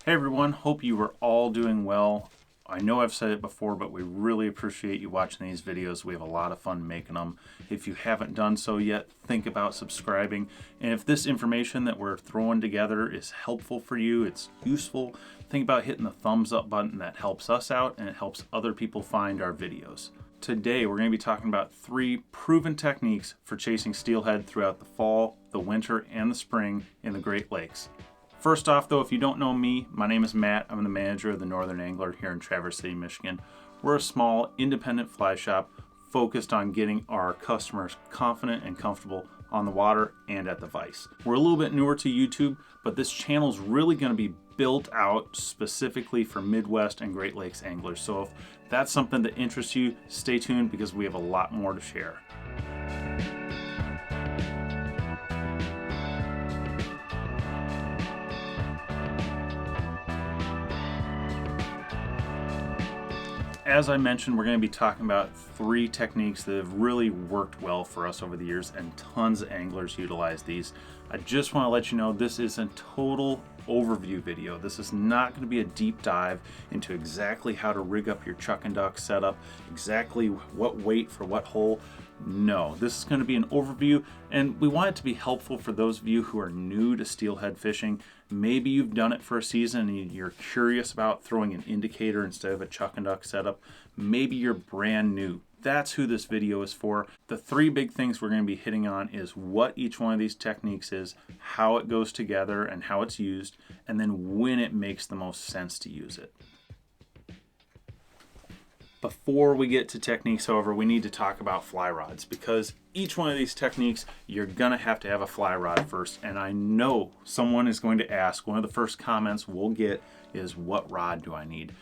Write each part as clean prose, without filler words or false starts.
Hey everyone, hope you are all doing well. I know I've said it before, but we really appreciate you watching these videos. We have a lot of fun making them. If you haven't done so yet, think about subscribing. And if this information that we're throwing together is helpful for you, it's useful, think about hitting the thumbs up button. That helps us out and it helps other people find our videos. Today we're going to be talking about 3 proven techniques for chasing steelhead throughout the fall, the winter, and the spring in the Great Lakes. First off though, if you don't know me, my name is Matt. I'm the manager of the Northern Angler here in Traverse City, Michigan. We're a small independent fly shop focused on getting our customers confident and comfortable on the water and at the vise. We're a little bit newer to YouTube, but this channel is really going to be built out specifically for Midwest and Great Lakes anglers. So if that's something that interests you, stay tuned because we have a lot more to share. As I mentioned, we're going to be talking about 3 techniques that have really worked well for us over the years, and tons of anglers utilize these. I just want to let you know this is a total overview video. This is not going to be a deep dive into exactly how to rig up your chuck and duck setup, exactly what weight for what hole. No, this is going to be an overview, and we want it to be helpful for those of you who are new to steelhead fishing. Maybe you've done it for a season and you're curious about throwing an indicator instead of a chuck and duck setup. Maybe you're brand new. That's who this video is for. The 3 big things we're going to be hitting on is what each one of these techniques is, how it goes together and how it's used, and then when it makes the most sense to use it. Before we get to techniques, however, we need to talk about fly rods, because each one of these techniques, you're gonna have to have a fly rod first. And I know someone is going to ask, one of the first comments we'll get is, what rod do I need?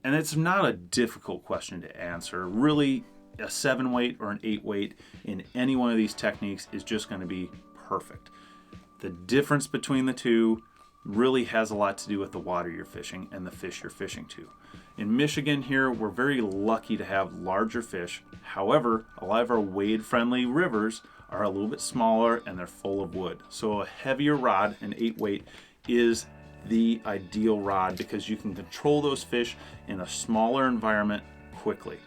And it's not a difficult question to answer. Really, a 7 weight or an 8 weight in any one of these techniques is just gonna be perfect. The difference between the two really has a lot to do with the water you're fishing and the fish you're fishing to. In Michigan here, we're very lucky to have larger fish. However, a lot of our wade-friendly rivers are a little bit smaller and they're full of wood. So a heavier rod, an 8 weight, is the ideal rod because you can control those fish in a smaller environment quickly.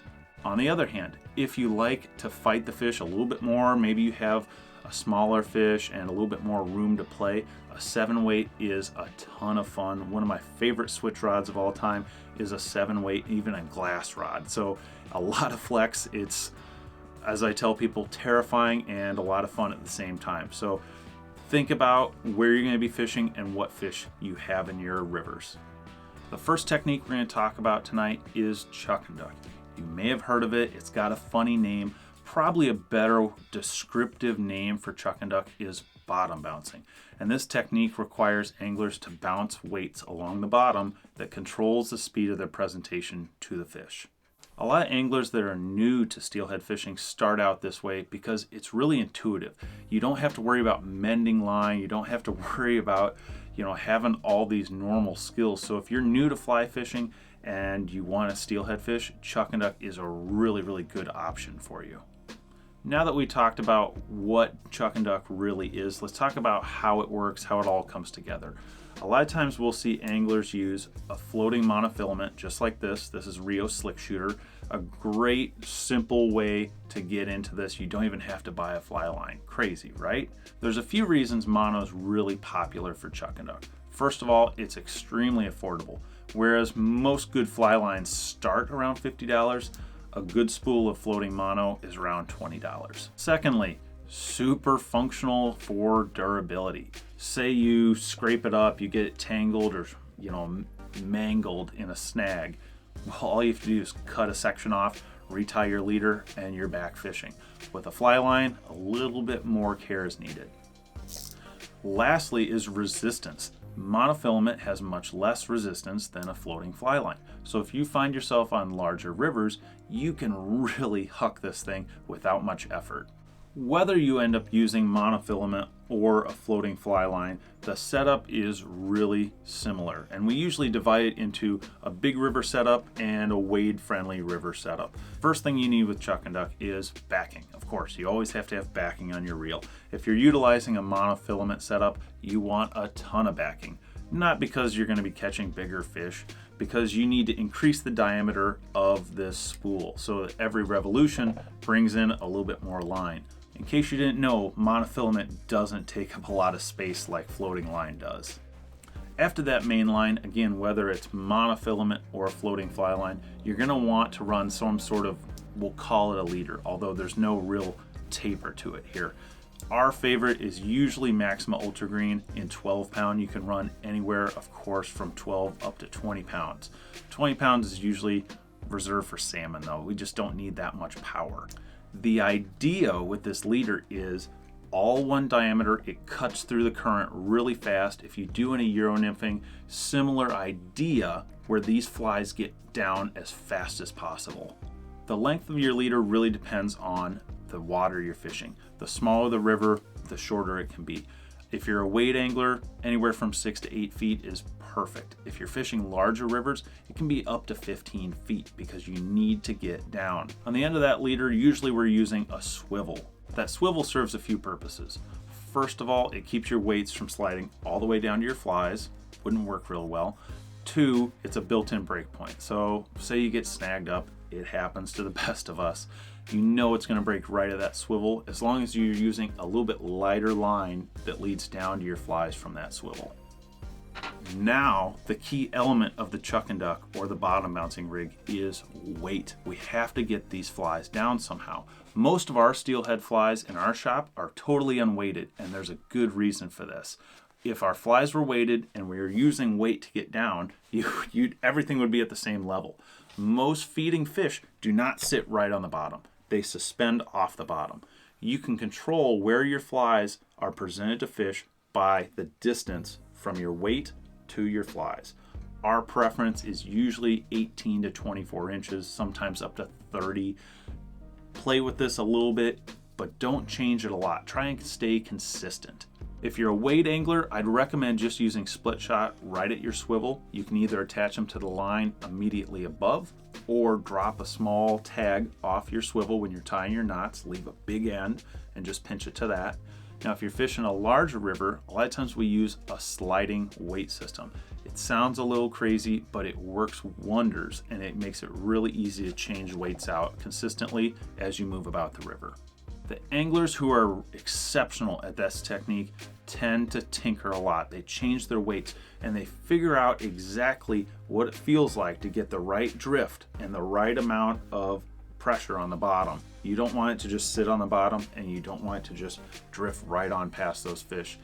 On the other hand, if you like to fight the fish a little bit more, maybe you have a smaller fish and a little bit more room to play, a 7 weight is a ton of fun. One of my favorite switch rods of all time is a 7 weight, even a glass rod. So a lot of flex. It's, as I tell people, terrifying and a lot of fun at the same time. So think about where you're going to be fishing and what fish you have in your rivers. The first technique we're going to talk about tonight is chuck and duck. You may have heard of it. It's got a funny name. Probably a better descriptive name for chuck and duck is bottom bouncing. And this technique requires anglers to bounce weights along the bottom that controls the speed of their presentation to the fish. A lot of anglers that are new to steelhead fishing start out this way because it's really intuitive. You don't have to worry about mending line. You don't have to worry about, having all these normal skills. So if you're new to fly fishing and you want to steelhead fish, chuck and duck is a really, really good option for you. Now that we talked about what chuck and duck really is, let's talk about how it works, how it all comes together. A lot of times we'll see anglers use a floating monofilament just like this. This is Rio Slick Shooter. A great simple way to get into this. You don't even have to buy a fly line. Crazy, right? There's a few reasons mono is really popular for chuck and duck. First of all, it's extremely affordable. Whereas most good fly lines start around $50, a good spool of floating mono is around $20. Secondly, super functional for durability. Say you scrape it up, you get it tangled or mangled in a snag. Well, all you have to do is cut a section off, retie your leader, and you're back fishing. With a fly line, a little bit more care is needed. Lastly is resistance. Monofilament has much less resistance than a floating fly line. So if you find yourself on larger rivers, you can really huck this thing without much effort. Whether you end up using monofilament or a floating fly line, the setup is really similar. And we usually divide it into a big river setup and a wade-friendly river setup. First thing you need with chuck and duck is backing. Of course, you always have to have backing on your reel. If you're utilizing a monofilament setup, you want a ton of backing. not because you're going to be catching bigger fish, because you need to increase the diameter of this spool so that every revolution brings in a little bit more line. In case you didn't know, monofilament doesn't take up a lot of space like floating line does. After that main line, again, whether it's monofilament or a floating fly line, you're going to want to run some sort of, we'll call it a leader, although there's no real taper to it here. Our favorite is usually Maxima Ultra Green in 12 pound. You can run anywhere, of course, from 12 up to 20 pounds. 20 pounds is usually reserved for salmon though. We just don't need that much power. The idea with this leader is all one diameter. It cuts through the current really fast. If you do any Euro nymphing, similar idea where these flies get down as fast as possible. The length of your leader really depends on the water you're fishing. The smaller the river, the shorter it can be. If you're a wade angler, anywhere from 6 to 8 feet is perfect. If you're fishing larger rivers, it can be up to 15 feet because you need to get down. On the end of that leader, usually we're using a swivel. That swivel serves a few purposes. First of all, it keeps your weights from sliding all the way down to your flies. Wouldn't work real well. 2, it's a built-in break point. So say you get snagged up, it happens to the best of us. You know it's going to break right at that swivel as long as you're using a little bit lighter line that leads down to your flies from that swivel. Now, the key element of the chuck and duck or the bottom bouncing rig is weight. We have to get these flies down somehow. Most of our steelhead flies in our shop are totally unweighted, and there's a good reason for this. If our flies were weighted and we were using weight to get down, everything would be at the same level. Most feeding fish do not sit right on the bottom. They suspend off the bottom. You can control where your flies are presented to fish by the distance from your weight to your flies. Our preference is usually 18 to 24 inches, sometimes up to 30. Play with this a little bit, but don't change it a lot. Try and stay consistent. If you're a wade angler, I'd recommend just using split shot right at your swivel. You can either attach them to the line immediately above or drop a small tag off your swivel when you're tying your knots, leave a big end and just pinch it to that. Now, if you're fishing a larger river, a lot of times we use a sliding weight system. It sounds a little crazy, but it works wonders and it makes it really easy to change weights out consistently as you move about the river. The anglers who are exceptional at this technique tend to tinker a lot. They change their weights and they figure out exactly what it feels like to get the right drift and the right amount of pressure on the bottom. You don't want it to just sit on the bottom and you don't want it to just drift right on past those fish.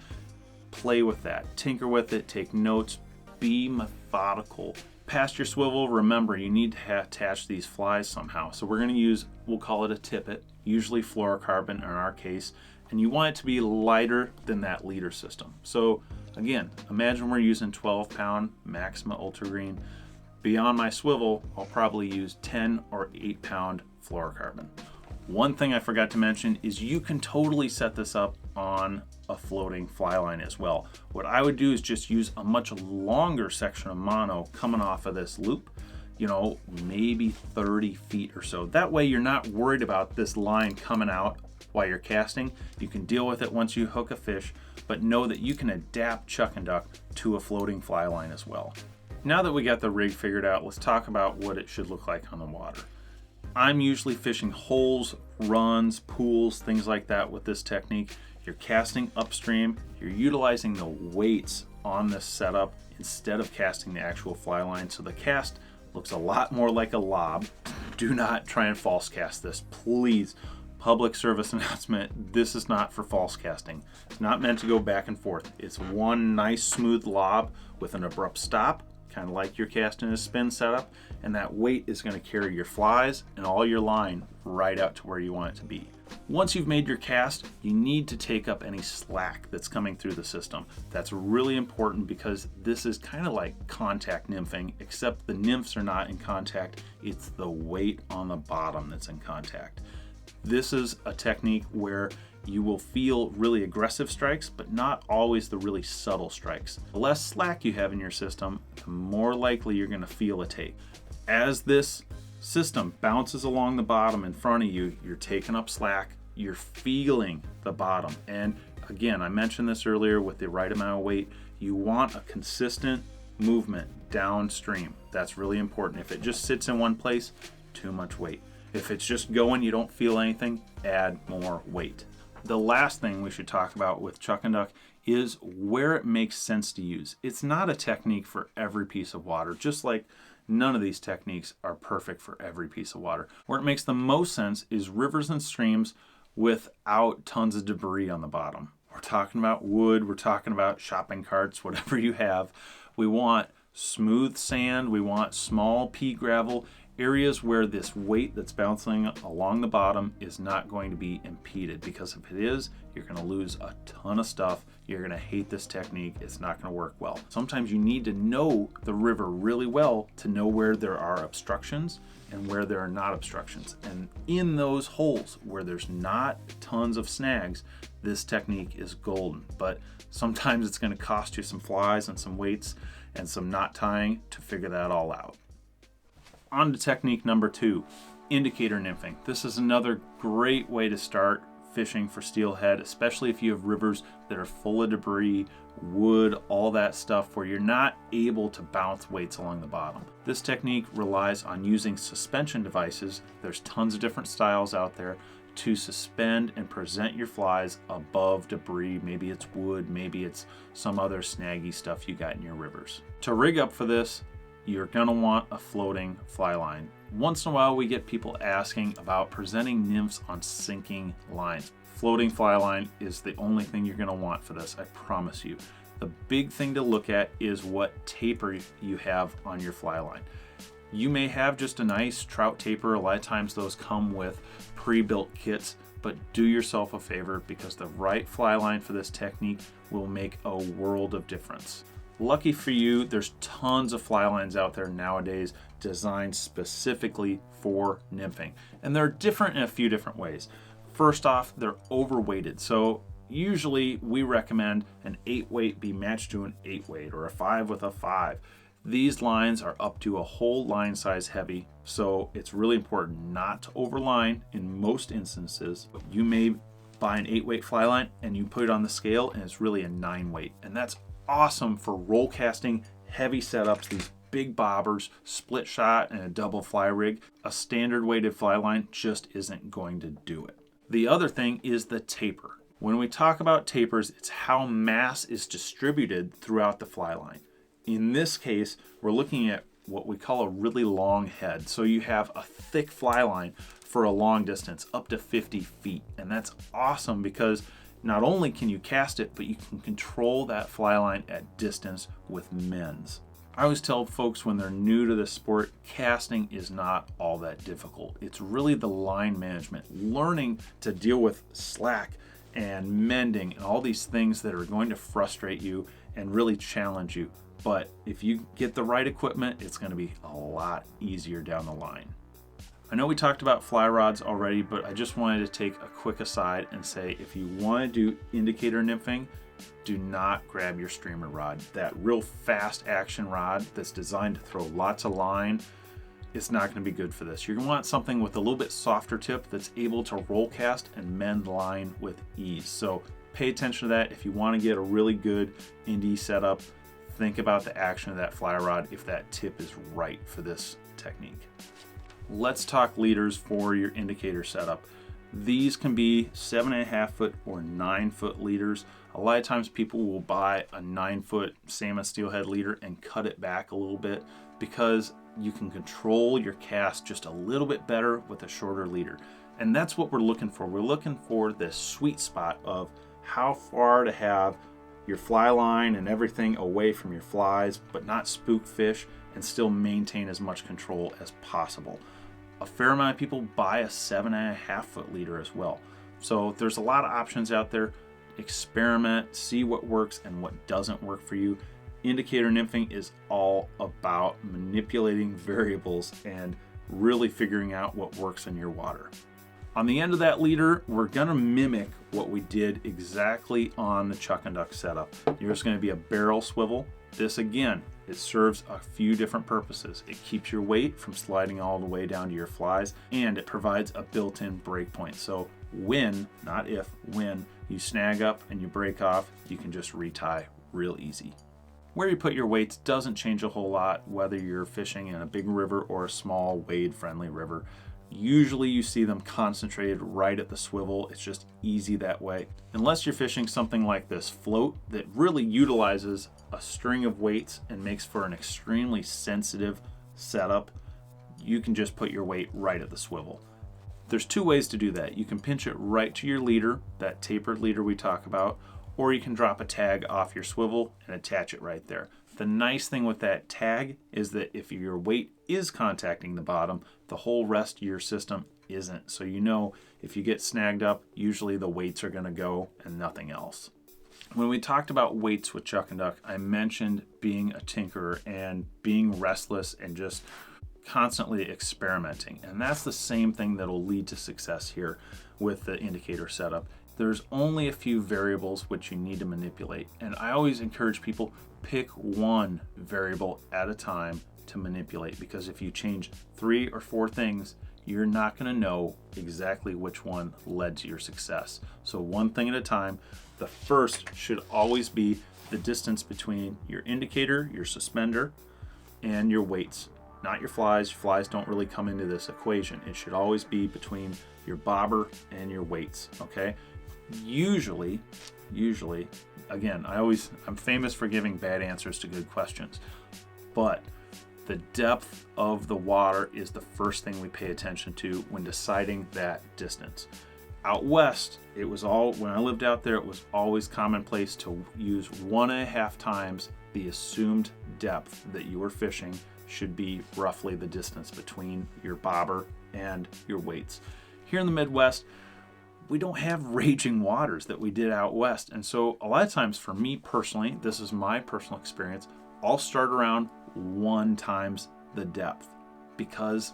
Play with that, tinker with it, take notes, be methodical. Past your swivel, remember you need to attach these flies somehow. So we're going to use, we'll call it a tippet, usually fluorocarbon in our case, and you want it to be lighter than that leader system. So again, imagine we're using 12 pound Maxima Ultra Green. Beyond my swivel, I'll probably use 10 or 8 pound fluorocarbon. One thing I forgot to mention is you can totally set this up on a floating fly line as well. What I would do is just use a much longer section of mono coming off of this loop, maybe 30 feet or so. That way you're not worried about this line coming out while you're casting. You can deal with it once you hook a fish, but know that you can adapt chuck and duck to a floating fly line as well. Now that we got the rig figured out, let's talk about what it should look like on the water. I'm usually fishing holes, runs, pools, things like that with this technique. You're casting upstream, you're utilizing the weights on this setup instead of casting the actual fly line, so the cast looks a lot more like a lob. Do not try and false cast this, please. Public service announcement, this is not for false casting. It's not meant to go back and forth. It's one nice smooth lob with an abrupt stop, kind of like you're casting a spin setup, and that weight is going to carry your flies and all your line right out to where you want it to be. Once you've made your cast, you need to take up any slack that's coming through the system. That's really important because this is kind of like contact nymphing, except the nymphs are not in contact. It's the weight on the bottom that's in contact. This is a technique where you will feel really aggressive strikes, but not always the really subtle strikes. The less slack you have in your system, the more likely you're going to feel a take. As this system bounces along the bottom in front of you, you're taking up slack, you're feeling the bottom. And again, I mentioned this earlier, with the right amount of weight, You want a consistent movement downstream. That's really important. If it just sits in one place, too much weight. If it's just going, you don't feel anything, add more weight. The last thing we should talk about with chuck and duck is where it makes sense to use. It's not a technique for every piece of water, just like none of these techniques are perfect for every piece of water. Where it makes the most sense is rivers and streams without tons of debris on the bottom. We're talking about wood, we're talking about shopping carts, whatever you have. We want smooth sand, we want small pea gravel, areas where this weight that's bouncing along the bottom is not going to be impeded, because if it is, you're going to lose a ton of stuff. You're going to hate this technique. It's not going to work well. Sometimes you need to know the river really well to know where there are obstructions and where there are not obstructions. And in those holes where there's not tons of snags, this technique is golden. But sometimes it's going to cost you some flies and some weights and some knot tying to figure that all out. On to technique number 2, indicator nymphing. This is another great way to start fishing for steelhead, especially if you have rivers that are full of debris, wood, all that stuff where you're not able to bounce weights along the bottom. This technique relies on using suspension devices. There's tons of different styles out there to suspend and present your flies above debris. Maybe it's wood, maybe it's some other snaggy stuff you got in your rivers. To rig up for this, you're gonna want a floating fly line. Once in a while we get people asking about presenting nymphs on sinking lines. Floating fly line is the only thing you're gonna want for this, I promise you. The big thing to look at is what taper you have on your fly line. You may have just a nice trout taper. A lot of times those come with pre-built kits, but do yourself a favor, because the right fly line for this technique will make a world of difference. Lucky for you, there's tons of fly lines out there nowadays designed specifically for nymphing. And they're different in a few different ways. First off, they're overweighted. So usually we recommend an 8 weight be matched to an 8 weight, or a 5 with a 5. These lines are up to a whole line size heavy, so it's really important not to overline in most instances. You may buy an 8 weight fly line and you put it on the scale and it's really a 9 weight. And that's awesome for roll casting, heavy setups, these big bobbers, split shot, and a double fly rig. A standard weighted fly line just isn't going to do it. The other thing is the taper. When we talk about tapers, it's how mass is distributed throughout the fly line. In this case, we're looking at what we call a really long head. So you have a thick fly line for a long distance, up to 50 feet. And that's awesome because not only can you cast it, but you can control that fly line at distance with mends. I always tell folks when they're new to this sport, casting is not all that difficult. It's really the line management, learning to deal with slack and mending and all these things that are going to frustrate you and really challenge you. But if you get the right equipment, it's going to be a lot easier down the line. I know we talked about fly rods already, but I just wanted to take a quick aside and say, if you want to do indicator nymphing, do not grab your streamer rod. That real fast action rod that's designed to throw lots of line, it's not going to be good for this. You're going to want something with a little bit softer tip that's able to roll cast and mend line with ease. So pay attention to that. If you want to get a really good indie setup, think about the action of that fly rod if that tip is right for this technique. Let's talk leaders for your indicator setup. These can be 7.5 foot or 9 foot leaders. A lot of times people will buy a 9 foot salmon steelhead leader and cut it back a little bit because you can control your cast just a little bit better with a shorter leader. And that's what we're looking for. We're looking for this sweet spot of how far to have your fly line and everything away from your flies, but not spook fish, and still maintain as much control as possible. A fair amount of people buy a 7.5 foot leader as well. So there's a lot of options out there. Experiment, see what works and what doesn't work for you. Indicator nymphing is all about manipulating variables and really figuring out what works in your water. On the end of that leader, we're gonna mimic what we did exactly on the chuck and duck setup. There's gonna be a barrel swivel. This again, it serves a few different purposes. It keeps your weight from sliding all the way down to your flies, and it provides a built-in break point. So when, not if, when you snag up and you break off, you can just retie real easy. Where you put your weights doesn't change a whole lot, whether you're fishing in a big river or a small wade-friendly river. Usually you see them concentrated right at the swivel. It's just easy that way. Unless you're fishing something like this float that really utilizes a string of weights and makes for an extremely sensitive setup, you can just put your weight right at the swivel. There's two ways to do that. You can pinch it right to your leader, that tapered leader we talk about, or you can drop a tag off your swivel and attach it right there. The nice thing with that tag is that if your weight is contacting the bottom, the whole rest of your system isn't. So you know if you get snagged up, usually the weights are going to go and nothing else. When we talked about weights with Chuck and Duck, I mentioned being a tinkerer and being restless and just constantly experimenting. And that's the same thing that'll lead to success here with the indicator setup. There's only a few variables which you need to manipulate. And I always encourage people, pick one variable at a time to manipulate, because if you change 3 or 4 things, you're not going to know exactly which one led to your success. So one thing at a time. The first should always be the distance between your indicator, your suspender, and your weights. Not your flies. Your flies don't really come into this equation. It should always be between your bobber and your weights, okay? Usually, again, I'm famous for giving bad answers to good questions, but the depth of the water is the first thing we pay attention to when deciding that distance. Out west, when I lived out there, it was always commonplace to use 1.5 times the assumed depth that you were fishing should be roughly the distance between your bobber and your weights. Here in the Midwest, we don't have raging waters that we did out west. And so a lot of times for me personally, this is my personal experience, I'll start around 1 times the depth because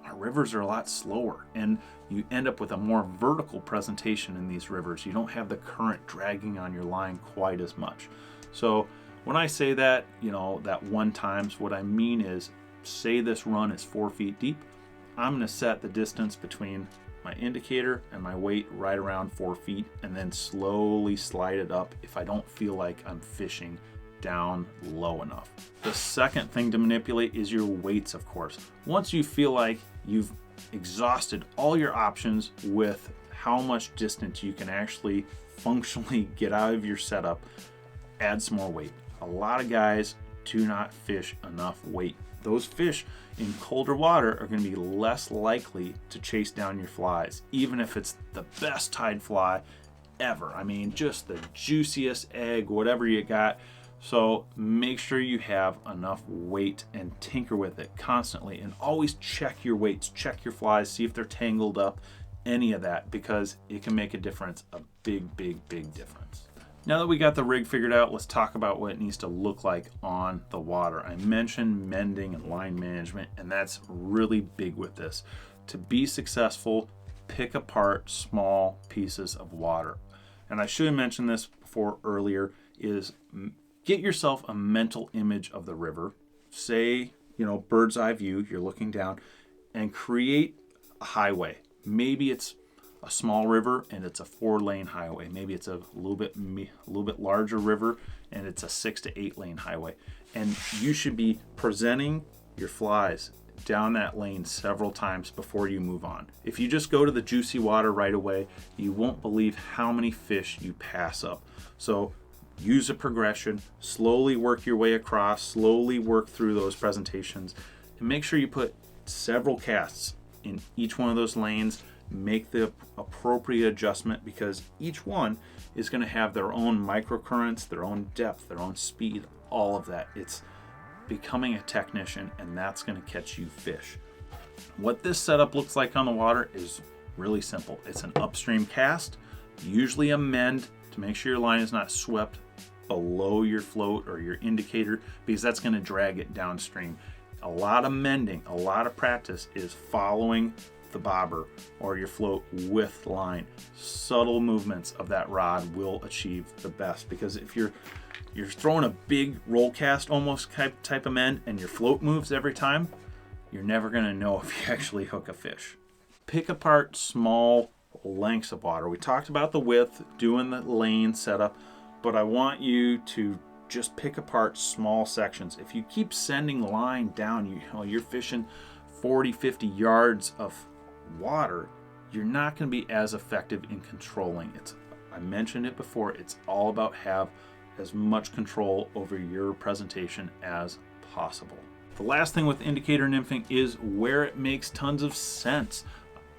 our rivers are a lot slower and you end up with a more vertical presentation in these rivers. You don't have the current dragging on your line quite as much. So when I say that, that 1 times, what I mean is, say this run is 4 feet deep, I'm going to set the distance between my indicator and my weight right around 4 feet and then slowly slide it up if I don't feel like I'm fishing down low enough. The second thing to manipulate is your weights, of course. Once you feel like you've exhausted all your options with how much distance you can actually functionally get out of your setup, add some more weight. A lot of guys do not fish enough weight. Those fish in colder water are going to be less likely to chase down your flies, even if it's the best tide fly ever. I mean, just the juiciest egg, whatever you got. So make sure you have enough weight and tinker with it constantly, and always check your weights, check your flies, see if they're tangled up, any of that, because it can make a difference, a big, big, big difference. Now that we got the rig figured out, let's talk about what it needs to look like on the water. I mentioned mending and line management, and that's really big with this. To be successful, pick apart small pieces of water. And I should have mentioned this before earlier, is get yourself a mental image of the river. Say, bird's eye view, you're looking down, and create a highway. Maybe it's a small river and it's a 4-lane highway. Maybe it's a little bit larger river and it's a 6 to 8 lane highway. And you should be presenting your flies down that lane several times before you move on. If you just go to the juicy water right away, you won't believe how many fish you pass up. So use a progression, slowly work your way across, slowly work through those presentations, and make sure you put several casts in each one of those lanes. Make the appropriate adjustment, because each one is going to have their own microcurrents, their own depth, their own speed, all of that. It's becoming a technician, and that's going to catch you fish. What this setup looks like on the water is really simple. It's an upstream cast, usually a mend to make sure your line is not swept below your float or your indicator, because that's going to drag it downstream. A lot of mending, a lot of practice is following the bobber or your float with line. Subtle movements of that rod will achieve the best, because if you're throwing a big roll cast almost type of mend and your float moves every time, you're never going to know if you actually hook a fish. Pick apart small lengths of water. We talked about the width, doing the lane setup, but I want you to just pick apart small sections. If you keep sending line down, you're fishing 40, 50 yards of water, you're not going to be as effective in controlling it. I mentioned it before, it's all about have as much control over your presentation as possible. The last thing with indicator nymphing is where it makes tons of sense.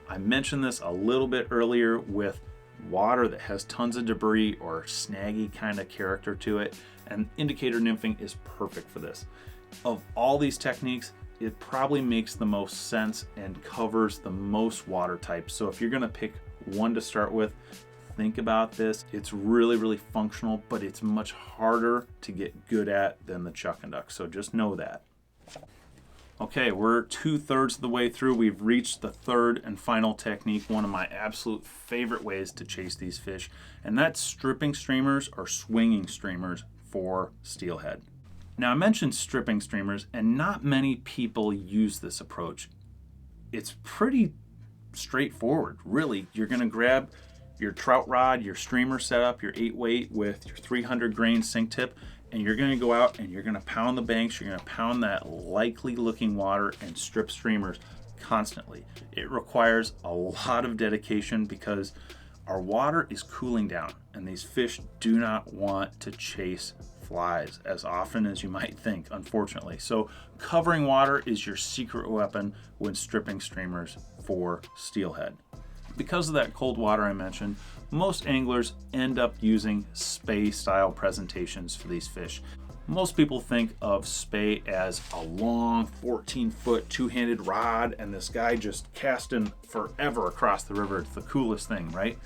I mentioned this a little bit earlier with water that has tons of debris or snaggy kind of character to it, and indicator nymphing is perfect for this. Of all these techniques, it probably makes the most sense and covers the most water types. So if you're going to pick one to start with, think about this. It's really, really functional, but it's much harder to get good at than the chuck and duck. So just know that. Okay, we're 2/3 of the way through. We've reached the third and final technique, one of my absolute favorite ways to chase these fish, and that's stripping streamers or swinging streamers for steelhead. Now, I mentioned stripping streamers, and not many people use this approach. It's pretty straightforward, really. You're going to grab your trout rod, your streamer setup, your 8-weight with your 300 grain sink tip, and you're going to go out and you're going to pound the banks, you're going to pound that likely looking water and strip streamers constantly. It requires a lot of dedication because our water is cooling down and these fish do not want to chase flies as often as you might think, unfortunately. So covering water is your secret weapon when stripping streamers for steelhead. Because of that cold water I mentioned, most anglers end up using Spey style presentations for these fish. Most people think of Spey as a long 14-foot two-handed rod and this guy just casting forever across the river. It's the coolest thing, right?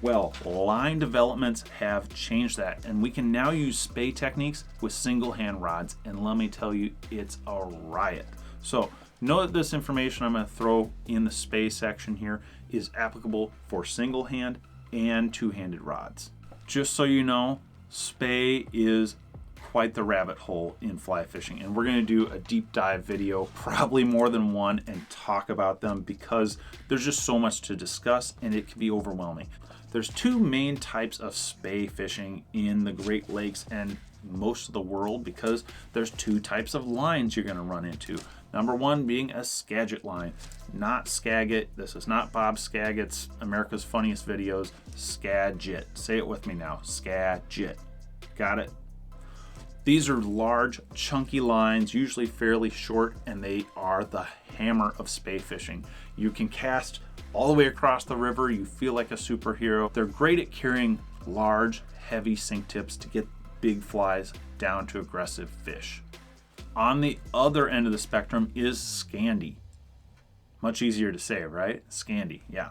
Well, line developments have changed that, and we can now use Spey techniques with single hand rods, and let me tell you, it's a riot. So know that this information I'm going to throw in the Spey section here is applicable for single hand and two-handed rods. Just so you know, Spey is quite the rabbit hole in fly fishing, and we're going to do a deep dive video, probably more than one, and talk about them because there's just so much to discuss and it can be overwhelming. There's two main types of Spey fishing in the Great Lakes and most of the world because there's two types of lines you're going to run into. Number one being a Skagit line, not Skagit. This is not Bob Skagit's America's Funniest Videos. Skagit. Say it with me now. Skagit. Got it? These are large, chunky lines, usually fairly short, and they are the hammer of Spey fishing. You can cast all the way across the river. You feel like a superhero. They're great at carrying large, heavy sink tips to get big flies down to aggressive fish. On the other end of the spectrum is Scandi. Much easier to say, right? Scandi, yeah.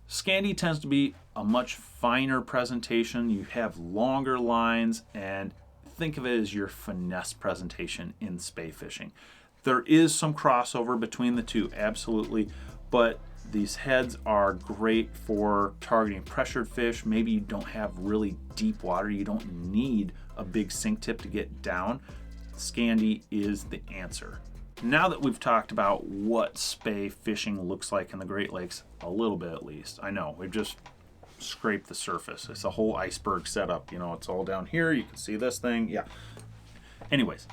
Scandi tends to be a much finer presentation. You have longer lines, and think of it as your finesse presentation in Spey fishing. There is some crossover between the two, absolutely, but these heads are great for targeting pressured fish. Maybe you don't have really deep water. You don't need a big sink tip to get down. Scandi is the answer. Now that we've talked about what Spey fishing looks like in the Great Lakes, a little bit at least, I know, we've just scraped the surface. It's a whole iceberg setup. You know, it's all down here. You can see this thing. Yeah. Anyways,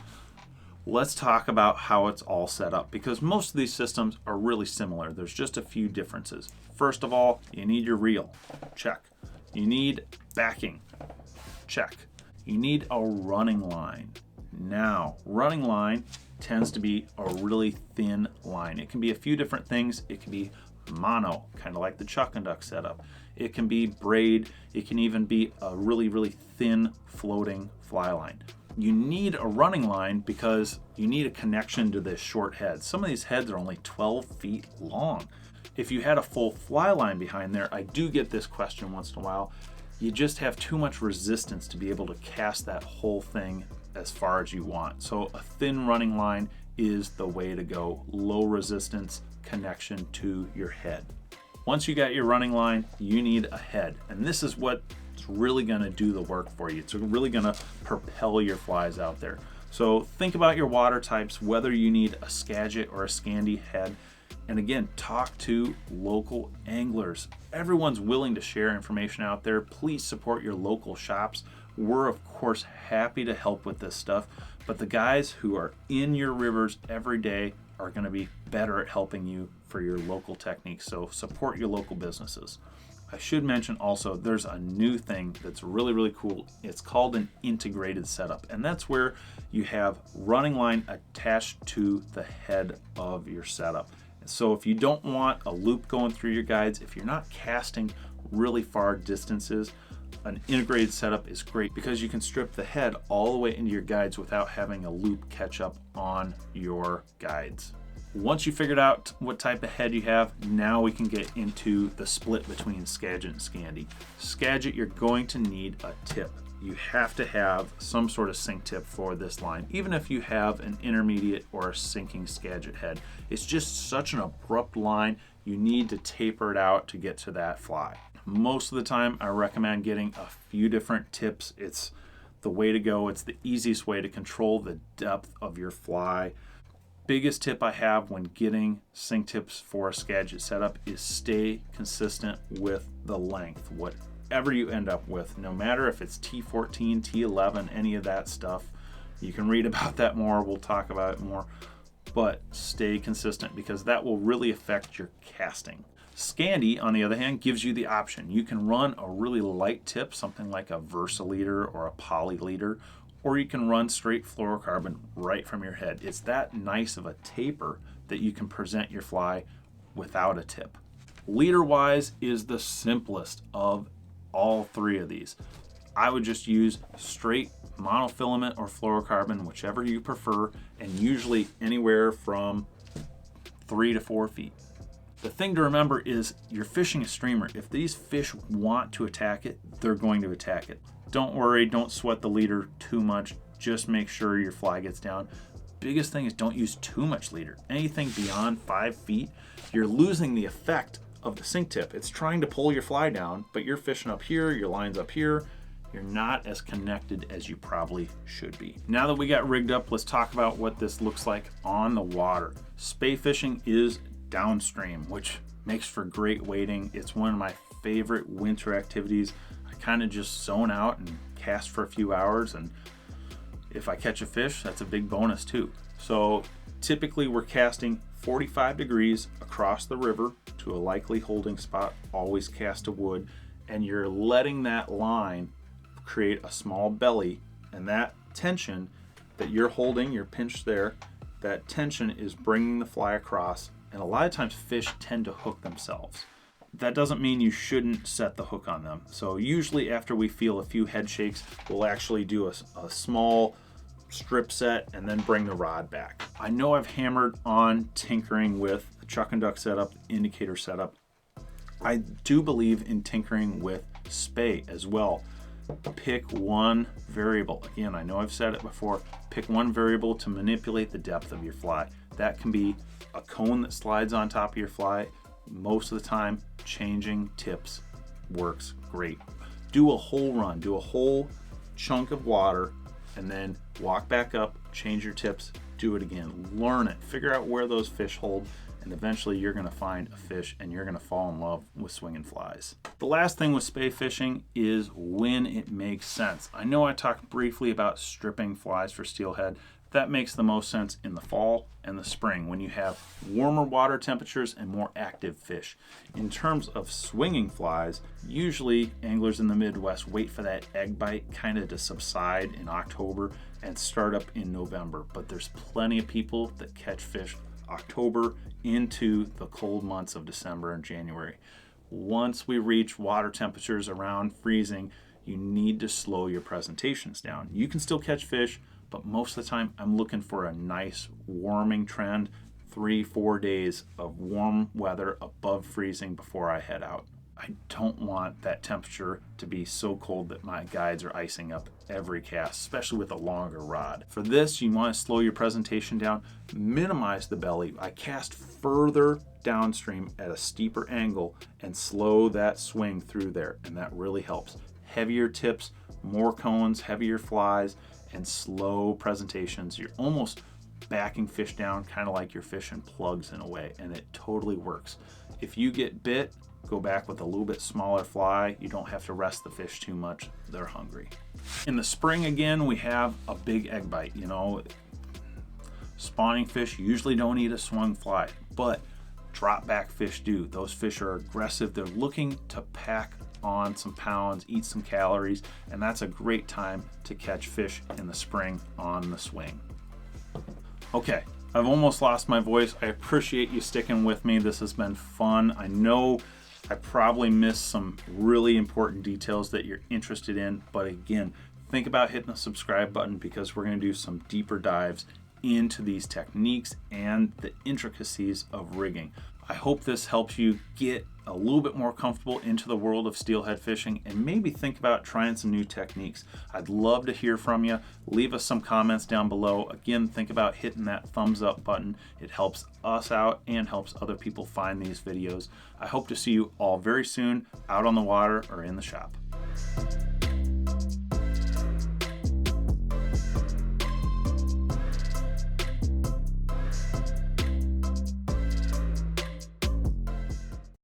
let's talk about how it's all set up because most of these systems are really similar. There's just a few differences. First of all, you need your reel. Check. You need backing. Check. You need a running line. Now, running line tends to be a really thin line. It can be a few different things. It can be mono, kind of like the chuck and duck setup. It can be braid. It can even be a really, really thin floating fly line. You need a running line because you need a connection to this short head. Some of these heads are only 12 feet long. If you had a full fly line behind there, I do get this question once in a while, you just have too much resistance to be able to cast that whole thing as far as you want. So a thin running line is the way to go. Low resistance connection to your head. Once you got your running line, you need a head. And this is what's really gonna do the work for you. It's really gonna propel your flies out there. So think about your water types, whether you need a Skagit or a Scandi head. And again, talk to local anglers. Everyone's willing to share information out there. Please support your local shops we're of course happy to help with this stuff, but the guys who are in your rivers every day are going to be better at helping you for your local techniques. So support your local businesses. I should mention also there's a new thing that's really, really cool. It's called an integrated setup, and that's where you have running line attached to the head of your setup. So if you don't want a loop going through your guides, if you're not casting really far distances, an integrated setup is great because you can strip the head all the way into your guides without having a loop catch up on your guides. Once you figured out what type of head you have, now we can get into the split between Skagit and Scandi. Skagit, you're going to need a tip. You have to have some sort of sink tip for this line, even if you have an intermediate or a sinking Skagit head. It's just such an abrupt line, you need to taper it out to get to that fly. Most of the time, I recommend getting a few different tips. It's the way to go. It's the easiest way to control the depth of your fly. Biggest tip I have when getting sink tips for a Skagit setup is stay consistent with the length. Whatever you end up with, no matter if it's T14, T11, any of that stuff, you can read about that more. We'll talk about it more, but stay consistent because that will really affect your casting. Scandi, on the other hand, gives you the option. You can run a really light tip, something like a Versaleader or a Polyleader, or you can run straight fluorocarbon right from your head. It's that nice of a taper that you can present your fly without a tip. Leader-wise is the simplest of all three of these. I would just use straight monofilament or fluorocarbon, whichever you prefer, and usually anywhere from 3 to 4 feet. The thing to remember is you're fishing a streamer. If these fish want to attack it, they're going to attack it. Don't worry, don't sweat the leader too much. Just make sure your fly gets down. Biggest thing is don't use too much leader. Anything beyond 5 feet, you're losing the effect of the sink tip. It's trying to pull your fly down, but you're fishing up here, your line's up here. You're not as connected as you probably should be. Now that we got rigged up, let's talk about what this looks like on the water. Spey fishing is downstream, which makes for great wading. It's one of my favorite winter activities. I kind of just zone out and cast for a few hours, and if I catch a fish, that's a big bonus too. So typically we're casting 45 degrees across the river to a likely holding spot. Always cast a wood, and you're letting that line create a small belly, and that tension that you're holding, you're pinched there, that tension is bringing the fly across, and a lot of times fish tend to hook themselves. That doesn't mean you shouldn't set the hook on them. So usually after we feel a few head shakes, we'll actually do a small strip set and then bring the rod back. I know I've hammered on tinkering with the chuck and duck setup, indicator setup. I do believe in tinkering with Spey as well. Pick one variable. Again, I know I've said it before. Pick one variable to manipulate the depth of your fly. That can be a cone that slides on top of your fly. Most of the time, changing tips works great. Do a whole run, do a whole chunk of water, and then walk back up, change your tips, do it again. Learn it, figure out where those fish hold, and eventually you're gonna find a fish and you're gonna fall in love with swinging flies. The last thing with Spey fishing is when it makes sense. I know I talked briefly about stripping flies for steelhead. That makes the most sense in the fall and the spring when you have warmer water temperatures and more active fish. In terms of swinging flies, usually anglers in the Midwest wait for that egg bite kind of to subside in October and start up in November. But there's plenty of people that catch fish October into the cold months of December and January. Once we reach water temperatures around freezing, you need to slow your presentations down. You can still catch fish, but most of the time I'm looking for a nice warming trend, 3-4 days of warm weather above freezing before I head out. I don't want that temperature to be so cold that my guides are icing up every cast, especially with a longer rod. For this, you want to slow your presentation down, minimize the belly. I cast further downstream at a steeper angle and slow that swing through there, and that really helps. Heavier tips, more cones, heavier flies, and slow presentations. You're almost backing fish down, kind of like you're fishing plugs in a way, and it totally works. If you get bit, go back with a little bit smaller fly. You don't have to rest the fish too much. They're hungry. In the spring again, we have a big egg bite. You know, spawning fish usually don't eat a swung fly, but drop back fish do. Those fish are aggressive. They're looking to pack on some pounds, eat some calories, and that's a great time to catch fish in the spring on the swing. Okay, I've almost lost my voice. I appreciate you sticking with me. This has been fun. I know I probably missed some really important details that you're interested in, but again, think about hitting the subscribe button because we're going to do some deeper dives into these techniques and the intricacies of rigging. I hope this helps you get a little bit more comfortable into the world of steelhead fishing and maybe think about trying some new techniques. I'd love to hear from you. Leave us some comments down below. Again, think about hitting that thumbs up button. It helps us out and helps other people find these videos. I hope to see you all very soon out on the water or in the shop.